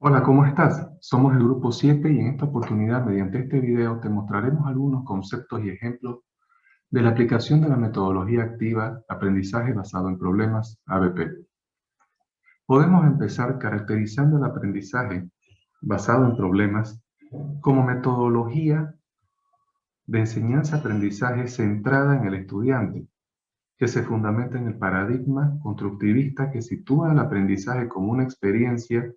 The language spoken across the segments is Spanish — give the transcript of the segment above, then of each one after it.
Hola, ¿cómo estás? Somos el grupo 7 y en esta oportunidad, mediante este video, te mostraremos algunos conceptos y ejemplos de la aplicación de la metodología activa Aprendizaje basado en problemas ABP. Podemos empezar caracterizando el aprendizaje basado en problemas como metodología de enseñanza-aprendizaje centrada en el estudiante, que se fundamenta en el paradigma constructivista que sitúa el aprendizaje como una experiencia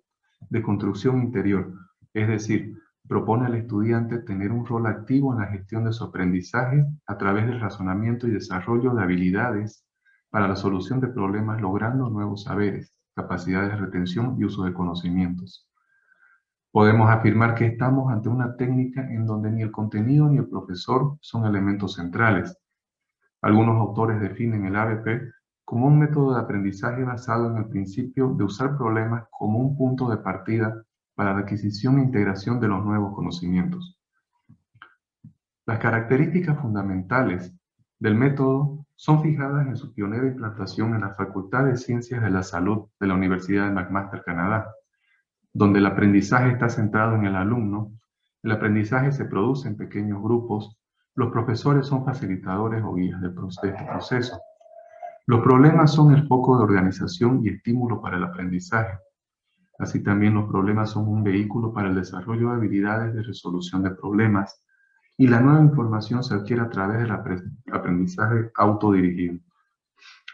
de construcción interior, es decir, propone al estudiante tener un rol activo en la gestión de su aprendizaje a través del razonamiento y desarrollo de habilidades para la solución de problemas, logrando nuevos saberes, capacidades de retención y uso de conocimientos. Podemos afirmar que estamos ante una técnica en donde ni el contenido ni el profesor son elementos centrales. Algunos autores definen el ABP como un método de aprendizaje basado en el principio de usar problemas como un punto de partida para la adquisición e integración de los nuevos conocimientos. Las características fundamentales del método son fijadas en su pionera implantación en la Facultad de Ciencias de la Salud de la Universidad de McMaster, Canadá, donde el aprendizaje está centrado en el alumno. El aprendizaje se produce en pequeños grupos. Los profesores son facilitadores o guías del proceso. Los problemas son el foco de organización y estímulo para el aprendizaje. Así también los problemas son un vehículo para el desarrollo de habilidades de resolución de problemas y la nueva información se adquiere a través del aprendizaje autodirigido.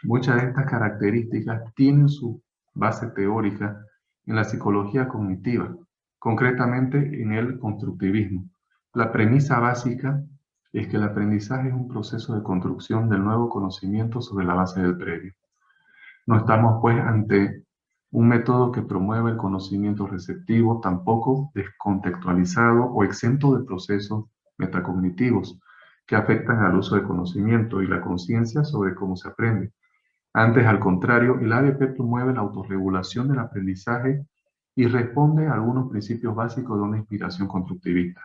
Muchas de estas características tienen su base teórica en la psicología cognitiva, concretamente en el constructivismo. La premisa básica es que el aprendizaje es un proceso de construcción del nuevo conocimiento sobre la base del previo. No estamos pues ante un método que promueva el conocimiento receptivo, tampoco descontextualizado o exento de procesos metacognitivos que afectan al uso del conocimiento y la conciencia sobre cómo se aprende. Antes, al contrario, el ABP promueve la autorregulación del aprendizaje y responde a algunos principios básicos de una inspiración constructivista.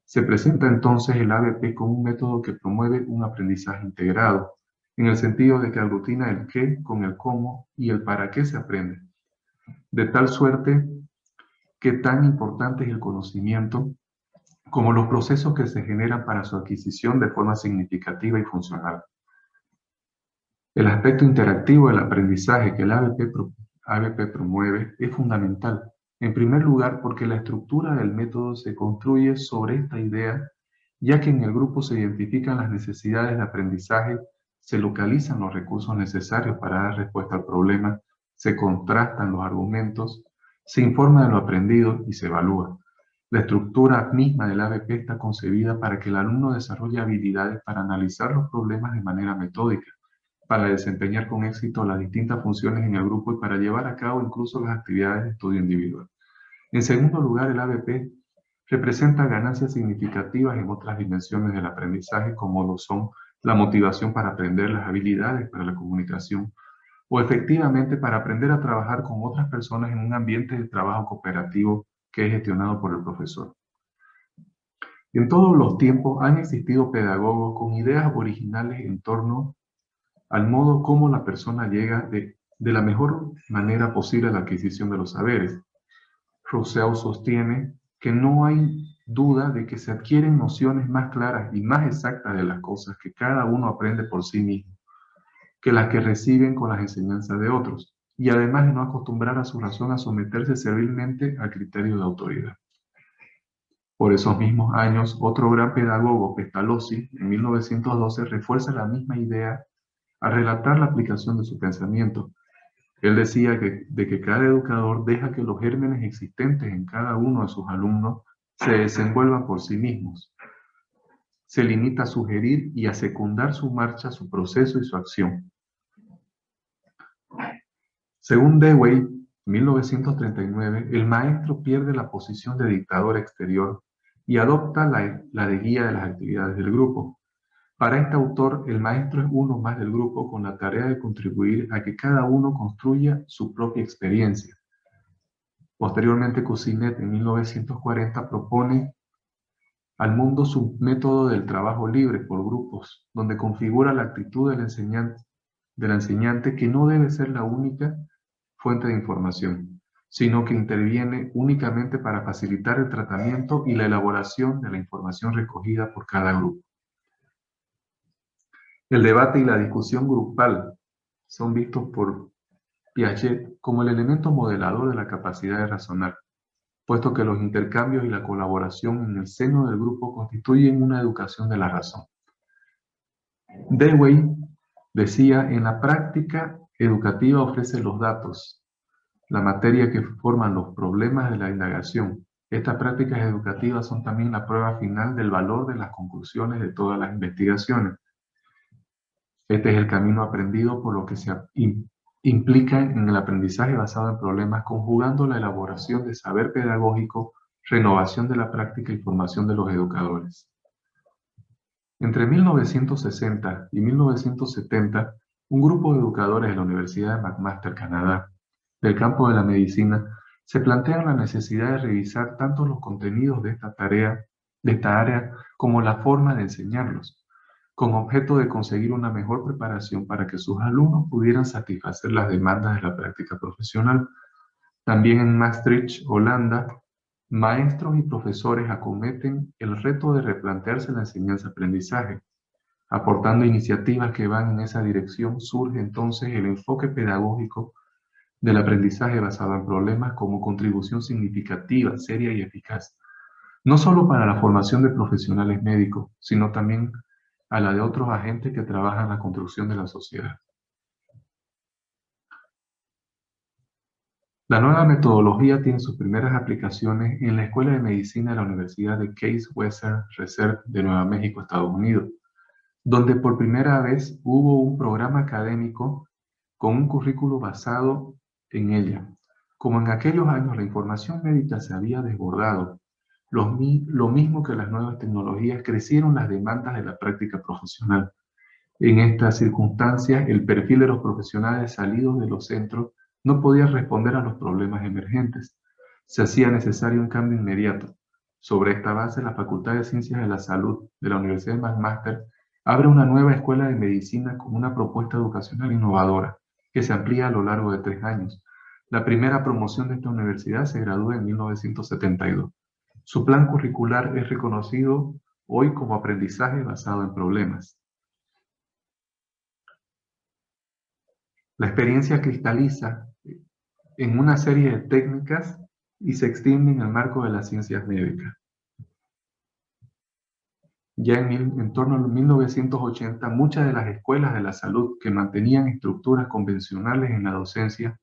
Se presenta entonces el ABP como un método que promueve un aprendizaje integrado, en el sentido de que aglutina el qué con el cómo y el para qué se aprende, de tal suerte que tan importante es el conocimiento como los procesos que se generan para su adquisición de forma significativa y funcional. El aspecto interactivo del aprendizaje que el ABP promueve es fundamental. En primer lugar, porque la estructura del método se construye sobre esta idea, ya que en el grupo se identifican las necesidades de aprendizaje, se localizan los recursos necesarios para dar respuesta al problema, se contrastan los argumentos, se informa de lo aprendido y se evalúa. La estructura misma del ABP está concebida para que el alumno desarrolle habilidades para analizar los problemas de manera metódica, para desempeñar con éxito las distintas funciones en el grupo y para llevar a cabo incluso las actividades de estudio individual. En segundo lugar, el ABP representa ganancias significativas en otras dimensiones del aprendizaje, como lo son la motivación para aprender, las habilidades para la comunicación, o efectivamente para aprender a trabajar con otras personas en un ambiente de trabajo cooperativo que es gestionado por el profesor. En todos los tiempos han existido pedagogos con ideas originales en torno al modo como la persona llega de la mejor manera posible a la adquisición de los saberes. Rousseau sostiene que no hay duda de que se adquieren nociones más claras y más exactas de las cosas que cada uno aprende por sí mismo, que las que reciben con las enseñanzas de otros, y además de no acostumbrar a su razón a someterse servilmente al criterio de autoridad. Por esos mismos años, otro gran pedagogo, Pestalozzi, en 1912, refuerza la misma idea al relatar la aplicación de su pensamiento. Él decía de que cada educador deja que los gérmenes existentes en cada uno de sus alumnos se desenvuelvan por sí mismos. Se limita a sugerir y a secundar su marcha, su proceso y su acción. Según Dewey, 1939, el maestro pierde la posición de dictador exterior y adopta la de guía de las actividades del grupo. Para este autor, el maestro es uno más del grupo con la tarea de contribuir a que cada uno construya su propia experiencia. Posteriormente, Cousinet en 1940 propone al mundo su método del trabajo libre por grupos, donde configura la actitud del enseñante que no debe ser la única fuente de información. sino que interviene únicamente para facilitar el tratamiento y la elaboración de la información recogida por cada grupo. El debate y la discusión grupal son vistos por Piaget como el elemento modelador de la capacidad de razonar, puesto que los intercambios y la colaboración en el seno del grupo constituyen una educación de la razón. Dewey decía, en la práctica educativa ofrece los datos, la materia que forman los problemas de la indagación. Estas prácticas educativas son también la prueba final del valor de las conclusiones de todas las investigaciones. Este es el camino aprendido por lo que se implica en el aprendizaje basado en problemas, conjugando la elaboración de saber pedagógico, renovación de la práctica y formación de los educadores. Entre 1960 y 1970, un grupo de educadores de la Universidad de McMaster, Canadá, del campo de la medicina, se plantean la necesidad de revisar tanto los contenidos de esta área como la forma de enseñarlos, con objeto de conseguir una mejor preparación para que sus alumnos pudieran satisfacer las demandas de la práctica profesional. También en Maastricht, Holanda, maestros y profesores acometen el reto de replantearse la enseñanza-aprendizaje. Aportando iniciativas que van en esa dirección, surge entonces el enfoque pedagógico del aprendizaje basado en problemas como contribución significativa, seria y eficaz, no solo para la formación de profesionales médicos, sino también a la de otros agentes que trabajan en la construcción de la sociedad. La nueva metodología tiene sus primeras aplicaciones en la Escuela de Medicina de la Universidad de Case Western Reserve de Nueva México, Estados Unidos, donde por primera vez hubo un programa académico con un currículo basado en ella. Como en aquellos años la información médica se había desbordado, lo mismo que las nuevas tecnologías, crecieron las demandas de la práctica profesional. En estas circunstancias, el perfil de los profesionales salidos de los centros no podía responder a los problemas emergentes. Se hacía necesario un cambio inmediato. Sobre esta base, la Facultad de Ciencias de la Salud de la Universidad de McMaster abre una nueva escuela de medicina con una propuesta educacional innovadora, que se amplía a lo largo de 3 años. La primera promoción de esta universidad se gradúa en 1972. Su plan curricular es reconocido hoy como aprendizaje basado en problemas. La experiencia cristaliza en una serie de técnicas y se extiende en el marco de las ciencias médicas. Ya en torno a 1980, muchas de las escuelas de la salud que mantenían estructuras convencionales en la docencia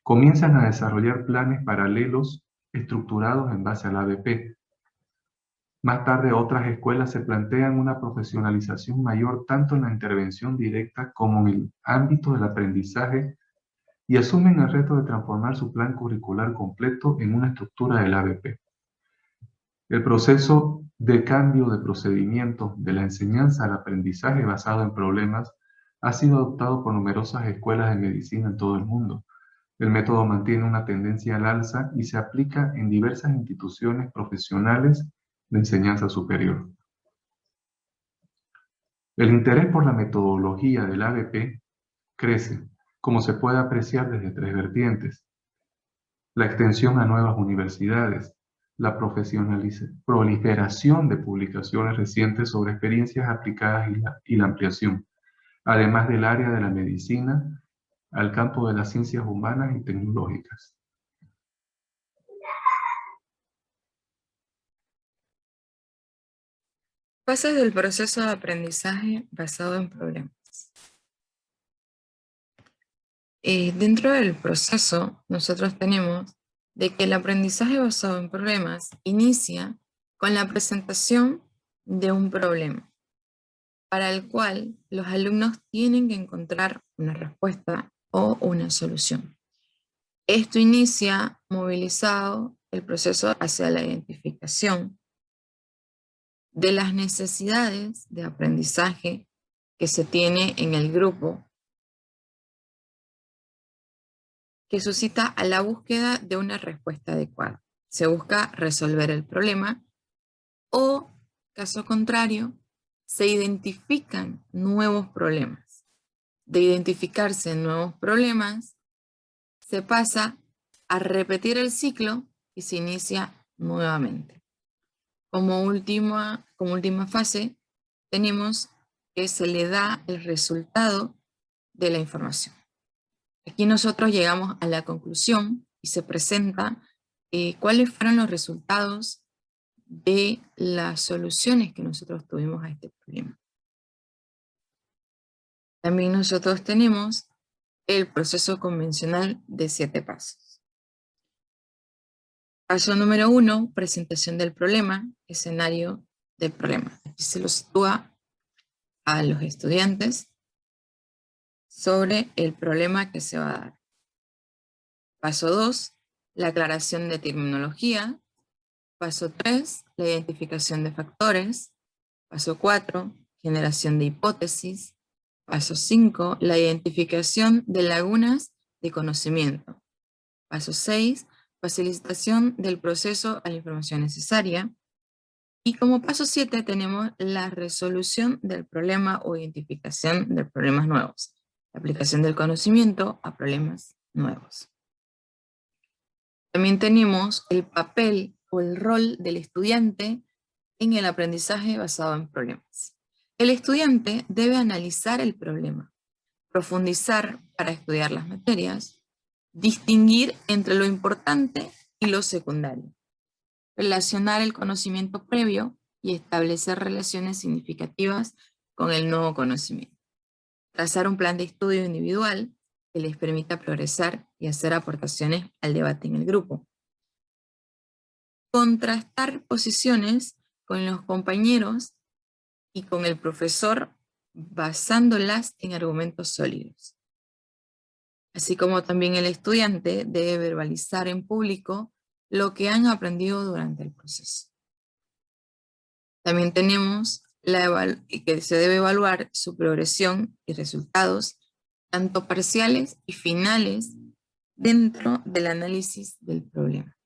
comienzan a desarrollar planes paralelos estructurados en base al ABP. Más tarde, otras escuelas se plantean una profesionalización mayor tanto en la intervención directa como en el ámbito del aprendizaje y asumen el reto de transformar su plan curricular completo en una estructura del ABP. El proceso de cambio de procedimiento de la enseñanza al aprendizaje basado en problemas ha sido adoptado por numerosas escuelas de medicina en todo el mundo. El método mantiene una tendencia al alza y se aplica en diversas instituciones profesionales de enseñanza superior. El interés por la metodología del ABP crece, como se puede apreciar desde 3 vertientes: la extensión a nuevas universidades, la proliferación de publicaciones recientes sobre experiencias aplicadas y la ampliación, además del área de la medicina al campo de las ciencias humanas y tecnológicas. Fases del proceso de aprendizaje basado en problemas. Dentro del proceso, nosotros tenemos de que el aprendizaje basado en problemas inicia con la presentación de un problema, para el cual los alumnos tienen que encontrar una respuesta o una solución. Esto inicia movilizado el proceso hacia la identificación de las necesidades de aprendizaje que se tiene en el grupo, que suscita a la búsqueda de una respuesta adecuada. Se busca resolver el problema o, caso contrario, se identifican nuevos problemas. De identificarse nuevos problemas, se pasa a repetir el ciclo y se inicia nuevamente. Como última fase, tenemos que se le da el resultado de la información. Aquí nosotros llegamos a la conclusión y se presenta cuáles fueron los resultados de las soluciones que nosotros tuvimos a este problema. También nosotros tenemos el proceso convencional de 7 pasos. Paso número 1, presentación del problema, escenario del problema. Aquí se lo sitúa a los estudiantes sobre el problema que se va a dar. Paso 2, la aclaración de terminología. Paso 3, la identificación de factores. Paso 4, generación de hipótesis. Paso 5, la identificación de lagunas de conocimiento. Paso 6, facilitación del proceso a la información necesaria. Y como paso 7 tenemos la resolución del problema o identificación de problemas nuevos. La aplicación del conocimiento a problemas nuevos. También tenemos el papel o el rol del estudiante en el aprendizaje basado en problemas. El estudiante debe analizar el problema, profundizar para estudiar las materias, distinguir entre lo importante y lo secundario, relacionar el conocimiento previo y establecer relaciones significativas con el nuevo conocimiento. Trazar un plan de estudio individual que les permita progresar y hacer aportaciones al debate en el grupo. Contrastar posiciones con los compañeros y con el profesor basándolas en argumentos sólidos. Así como también el estudiante debe verbalizar en público lo que han aprendido durante el proceso. También tenemos que se debe evaluar su progresión y resultados, tanto parciales y finales, dentro del análisis del problema.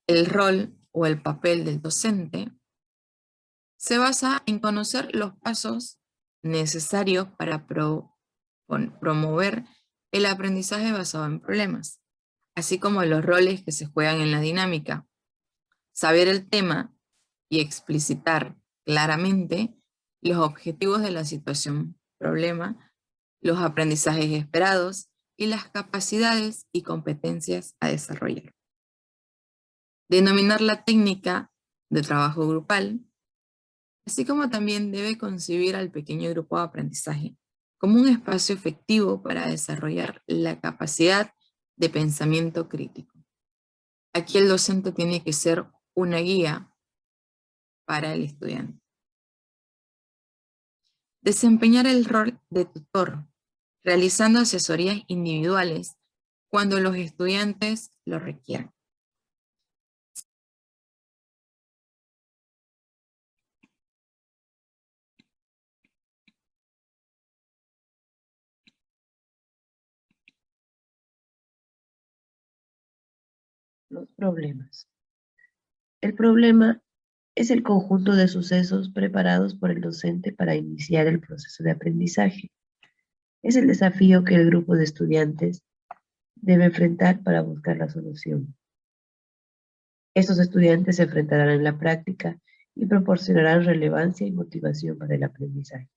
El rol o el papel del docente se basa en conocer los pasos necesarios para promover el aprendizaje basado en problemas, así como los roles que se juegan en la dinámica. Saber el tema y explicitar claramente los objetivos de la situación problema, los aprendizajes esperados y las capacidades y competencias a desarrollar. Denominar la técnica de trabajo grupal, así como también debe concebir al pequeño grupo de aprendizaje como un espacio efectivo para desarrollar la capacidad de pensamiento crítico. Aquí el docente tiene que ser una guía para el estudiante. Desempeñar el rol de tutor, realizando asesorías individuales cuando los estudiantes lo requieran. Los problemas. El problema es el conjunto de sucesos preparados por el docente para iniciar el proceso de aprendizaje. Es el desafío que el grupo de estudiantes debe enfrentar para buscar la solución. Estos estudiantes se enfrentarán en la práctica y proporcionarán relevancia y motivación para el aprendizaje.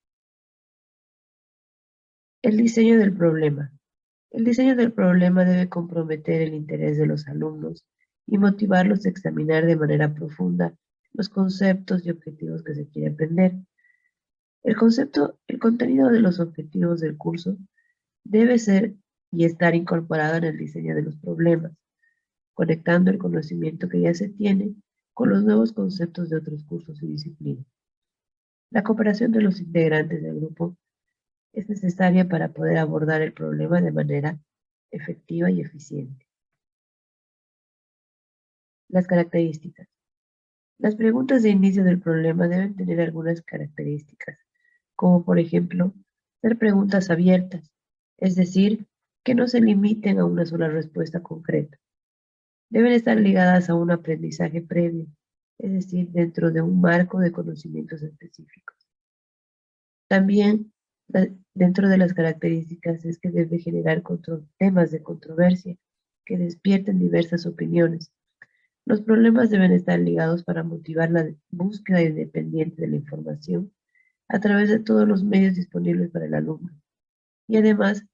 El diseño del problema. El diseño del problema debe comprometer el interés de los alumnos y motivarlos a examinar de manera profunda los conceptos y objetivos que se quiere aprender. El contenido de los objetivos del curso debe ser y estar incorporado en el diseño de los problemas, conectando el conocimiento que ya se tiene con los nuevos conceptos de otros cursos y disciplinas. La cooperación de los integrantes del grupo es necesaria para poder abordar el problema de manera efectiva y eficiente. Las características. Las preguntas de inicio del problema deben tener algunas características, como por ejemplo, ser preguntas abiertas, es decir, que no se limiten a una sola respuesta concreta. Deben estar ligadas a un aprendizaje previo, es decir, dentro de un marco de conocimientos específicos. También Dentro de las características es que debe generar temas de controversia que despierten diversas opiniones. Los problemas deben estar ligados para motivar la búsqueda independiente de la información a través de todos los medios disponibles para el alumno y además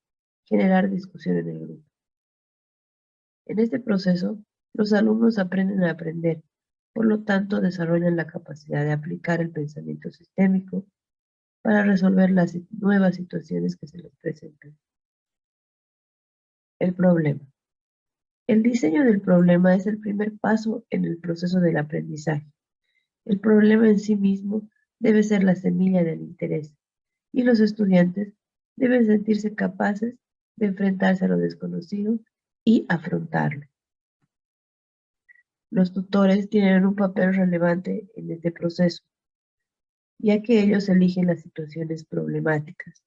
generar discusión en el grupo. En este proceso, los alumnos aprenden a aprender, por lo tanto desarrollan la capacidad de aplicar el pensamiento sistémico para resolver las nuevas situaciones que se les presentan. El problema. El diseño del problema es el primer paso en el proceso del aprendizaje. El problema en sí mismo debe ser la semilla del interés y los estudiantes deben sentirse capaces de enfrentarse a lo desconocido y afrontarlo. Los tutores tienen un papel relevante en este proceso, ya que ellos eligen las situaciones problemáticas.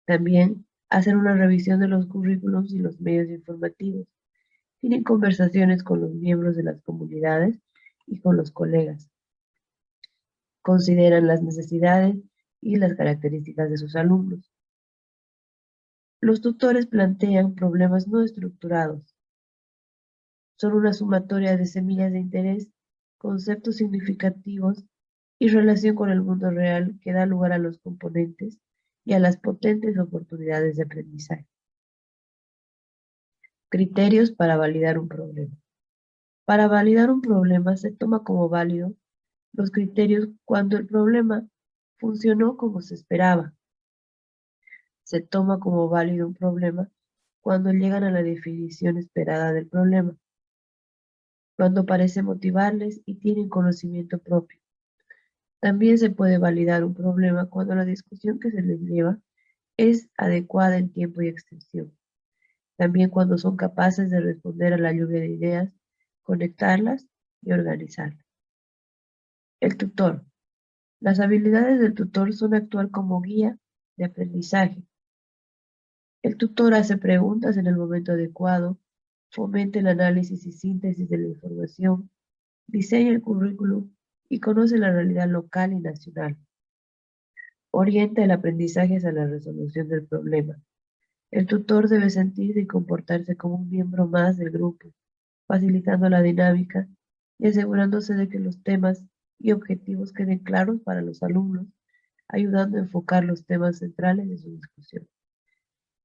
También hacen una revisión de los currículos y los medios informativos. Tienen conversaciones con los miembros de las comunidades y con los colegas. Consideran las necesidades y las características de sus alumnos. Los tutores plantean problemas no estructurados. Son una sumatoria de semillas de interés, conceptos significativos y relación con el mundo real que da lugar a los componentes y a las potentes oportunidades de aprendizaje. Criterios para validar un problema. Para validar un problema se toma como válido los criterios cuando el problema funcionó como se esperaba. Se toma como válido un problema cuando llegan a la definición esperada del problema, cuando parece motivarles y tienen conocimiento propio. También se puede validar un problema cuando la discusión que se les lleva es adecuada en tiempo y extensión. También cuando son capaces de responder a la lluvia de ideas, conectarlas y organizarlas. El tutor. Las habilidades del tutor son actuar como guía de aprendizaje. El tutor hace preguntas en el momento adecuado, fomenta el análisis y síntesis de la información, diseña el currículum y conoce la realidad local y nacional. Orienta el aprendizaje hacia la resolución del problema. El tutor debe sentirse y comportarse como un miembro más del grupo, facilitando la dinámica y asegurándose de que los temas y objetivos queden claros para los alumnos, ayudando a enfocar los temas centrales de su discusión.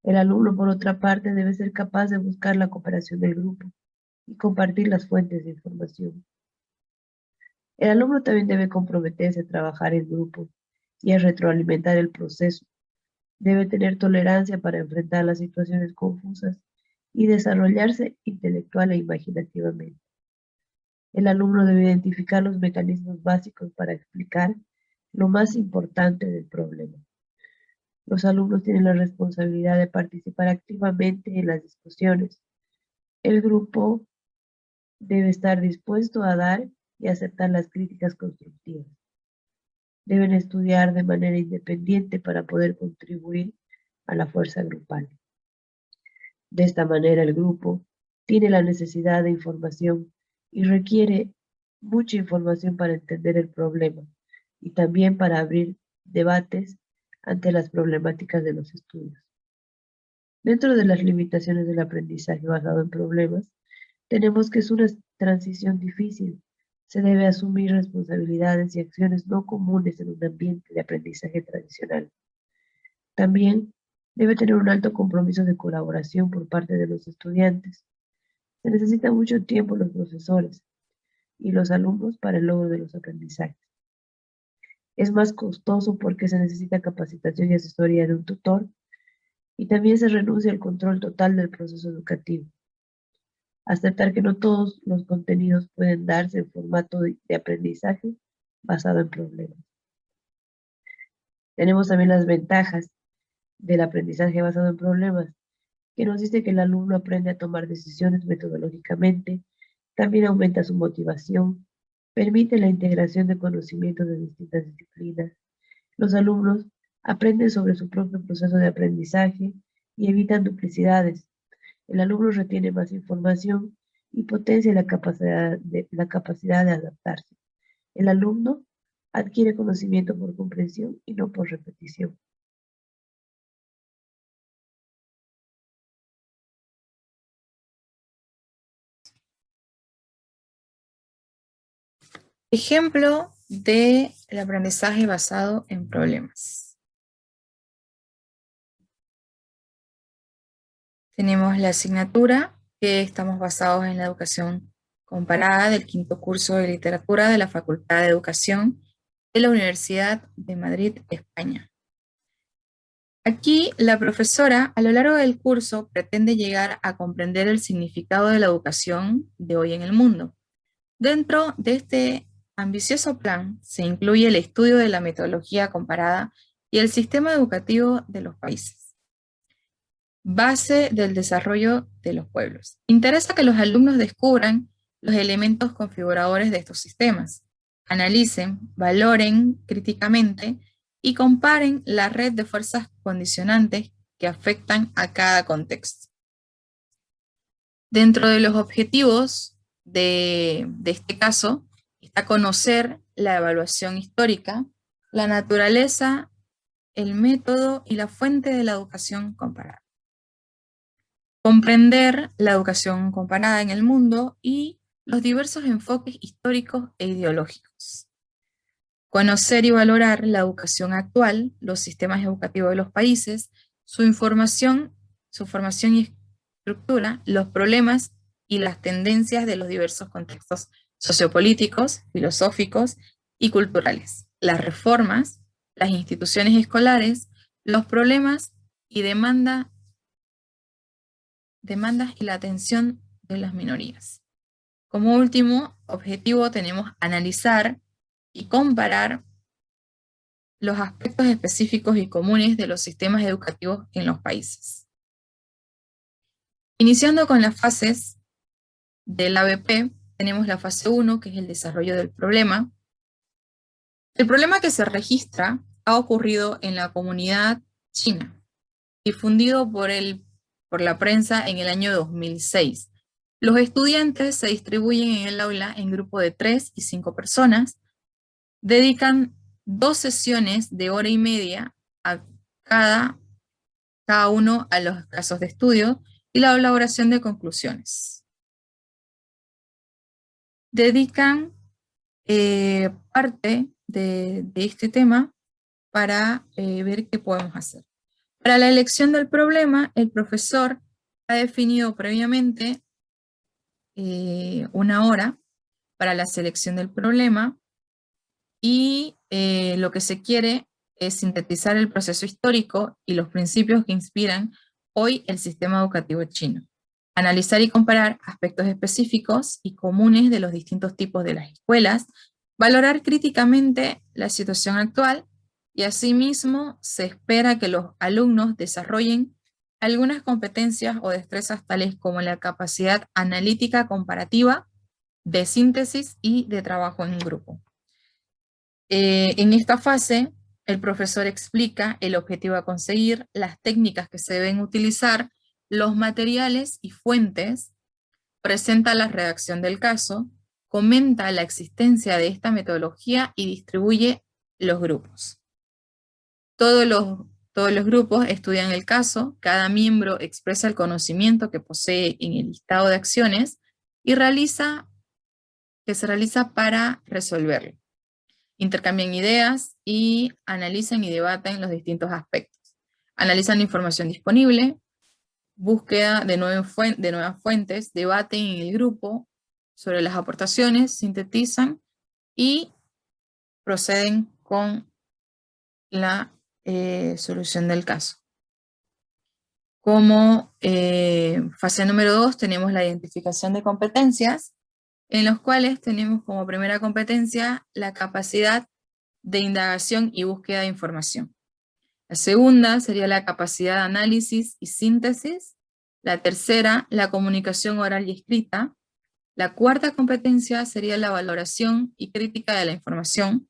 El alumno, por otra parte, debe ser capaz de buscar la cooperación del grupo y compartir las fuentes de información. El alumno también debe comprometerse a trabajar en grupo y a retroalimentar el proceso. Debe tener tolerancia para enfrentar las situaciones confusas y desarrollarse intelectual e imaginativamente. El alumno debe identificar los mecanismos básicos para explicar lo más importante del problema. Los alumnos tienen la responsabilidad de participar activamente en las discusiones. El grupo debe estar dispuesto a dar y aceptar las críticas constructivas. Deben estudiar de manera independiente para poder contribuir a la fuerza grupal. De esta manera el grupo tiene la necesidad de información y requiere mucha información para entender el problema y también para abrir debates ante las problemáticas de los estudios. Dentro de las limitaciones del aprendizaje basado en problemas, tenemos que es una transición difícil. Se debe asumir responsabilidades y acciones no comunes en un ambiente de aprendizaje tradicional. También debe tener un alto compromiso de colaboración por parte de los estudiantes. Se necesita mucho tiempo los profesores y los alumnos para el logro de los aprendizajes. Es más costoso porque se necesita capacitación y asesoría de un tutor y también se renuncia al control total del proceso educativo. Aceptar que no todos los contenidos pueden darse en formato de aprendizaje basado en problemas. Tenemos también las ventajas del aprendizaje basado en problemas, que nos dice que el alumno aprende a tomar decisiones metodológicamente, también aumenta su motivación, permite la integración de conocimientos de distintas disciplinas. Los alumnos aprenden sobre su propio proceso de aprendizaje y evitan duplicidades. El alumno retiene más información y potencia la capacidad de adaptarse. El alumno adquiere conocimiento por comprensión y no por repetición. Ejemplo del aprendizaje basado en problemas. Tenemos la asignatura que estamos basados en la educación comparada del quinto curso de literatura de la Facultad de Educación de la Universidad de Madrid, España. Aquí la profesora a lo largo del curso pretende llegar a comprender el significado de la educación de hoy en el mundo. Dentro de este ambicioso plan se incluye el estudio de la metodología comparada y el sistema educativo de los países. Base del desarrollo de los pueblos. Interesa que los alumnos descubran los elementos configuradores de estos sistemas, analicen, valoren críticamente y comparen la red de fuerzas condicionantes que afectan a cada contexto. Dentro de los objetivos de este caso está conocer la evaluación histórica, la naturaleza, el método y la fuente de la educación comparada. Comprender la educación comparada en el mundo y los diversos enfoques históricos e ideológicos. Conocer y valorar la educación actual, los sistemas educativos de los países, su formación y estructura, los problemas y las tendencias de los diversos contextos sociopolíticos, filosóficos y culturales, las reformas, las instituciones escolares, los problemas y demandas y la atención de las minorías. Como último objetivo tenemos analizar y comparar los aspectos específicos y comunes de los sistemas educativos en los países. Iniciando con las fases del ABP, tenemos la fase 1, que es el desarrollo del problema. El problema que se registra ha ocurrido en la comunidad china, difundido por la prensa en el año 2006. Los estudiantes se distribuyen en el aula en grupos de 3 y 5 personas, dedican 2 sesiones de hora y media a cada uno a los casos de estudio y la elaboración de conclusiones. Dedican parte de este tema para ver qué podemos hacer. Para la elección del problema, el profesor ha definido previamente una hora para la selección del problema y lo que se quiere es sintetizar el proceso histórico y los principios que inspiran hoy el sistema educativo chino. Analizar y comparar aspectos específicos y comunes de los distintos tipos de las escuelas, valorar críticamente la situación actual y asimismo se espera que los alumnos desarrollen algunas competencias o destrezas tales como la capacidad analítica comparativa, de síntesis y de trabajo en grupo. En esta fase, el profesor explica el objetivo a conseguir, las técnicas que se deben utilizar, los materiales y fuentes, presenta la redacción del caso, comenta la existencia de esta metodología y distribuye los grupos. Todos los grupos estudian el caso, cada miembro expresa el conocimiento que posee en el listado de acciones y se realiza para resolverlo. Intercambian ideas y analizan y debaten los distintos aspectos. Analizan la información disponible, búsqueda de nuevas fuentes, debaten en el grupo sobre las aportaciones, sintetizan y proceden con la solución del caso. Como fase número 2 tenemos la identificación de competencias, en los cuales tenemos como primera competencia la capacidad de indagación y búsqueda de información. La segunda sería la capacidad de análisis y síntesis. La tercera, la comunicación oral y escrita. La cuarta competencia sería la valoración y crítica de la información.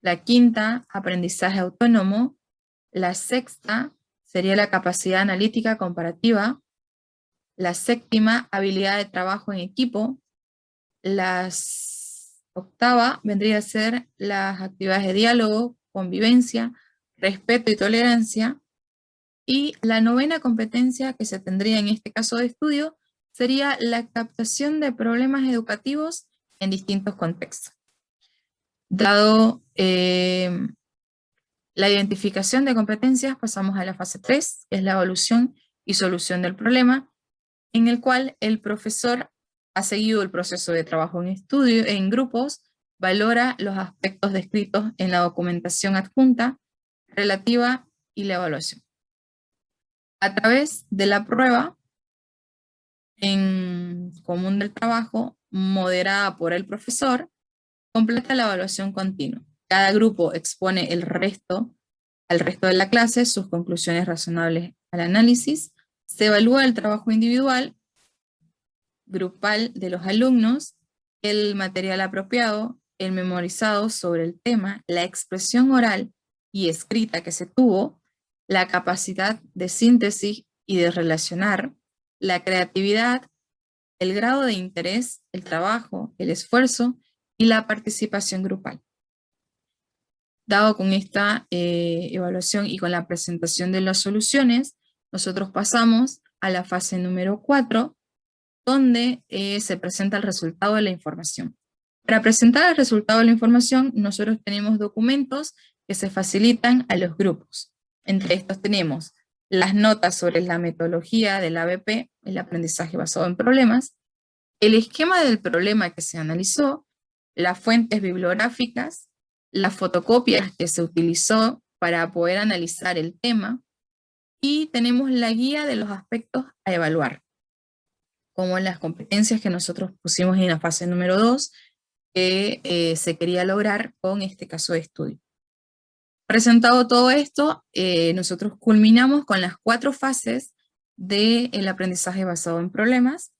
La quinta, aprendizaje autónomo. La sexta sería la capacidad analítica comparativa. La séptima, habilidad de trabajo en equipo. La octava vendría a ser las actividades de diálogo, convivencia, respeto y tolerancia. Y la novena competencia que se tendría en este caso de estudio sería la captación de problemas educativos en distintos contextos. Dado la identificación de competencias, pasamos a la fase 3, que es la evaluación y solución del problema, en el cual el profesor ha seguido el proceso de trabajo en estudio, en grupos, valora los aspectos descritos en la documentación adjunta relativa y la evaluación. A través de la prueba en común del trabajo, moderada por el profesor, completa la evaluación continua. Cada grupo expone al resto de la clase sus conclusiones razonables al análisis, se evalúa el trabajo individual, grupal de los alumnos, el material apropiado, el memorizado sobre el tema, la expresión oral y escrita que se tuvo, la capacidad de síntesis y de relacionar, la creatividad, el grado de interés, el trabajo, el esfuerzo y la participación grupal. Dado con esta evaluación y con la presentación de las soluciones, nosotros pasamos a la fase número 4, donde se presenta el resultado de la información. Para presentar el resultado de la información, nosotros tenemos documentos que se facilitan a los grupos. Entre estos tenemos las notas sobre la metodología del ABP, el aprendizaje basado en problemas, el esquema del problema que se analizó, las fuentes bibliográficas, las fotocopias que se utilizó para poder analizar el tema, y tenemos la guía de los aspectos a evaluar, como las competencias que nosotros pusimos en la fase número 2, que se quería lograr con este caso de estudio. Presentado todo esto, nosotros culminamos con las 4 fases del aprendizaje basado en problemas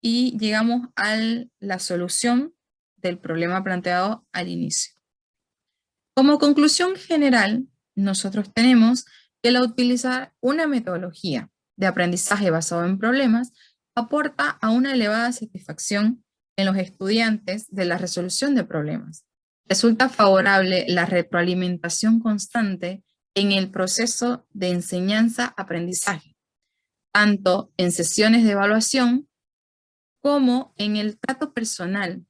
y llegamos a la solución del problema planteado al inicio. Como conclusión general, nosotros tenemos que el utilizar una metodología de aprendizaje basado en problemas aporta a una elevada satisfacción en los estudiantes de la resolución de problemas. Resulta favorable la retroalimentación constante en el proceso de enseñanza-aprendizaje, tanto en sesiones de evaluación como en el trato personal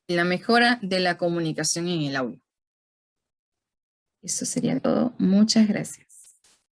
y la mejora de la comunicación en el aula. Eso sería todo. Muchas gracias.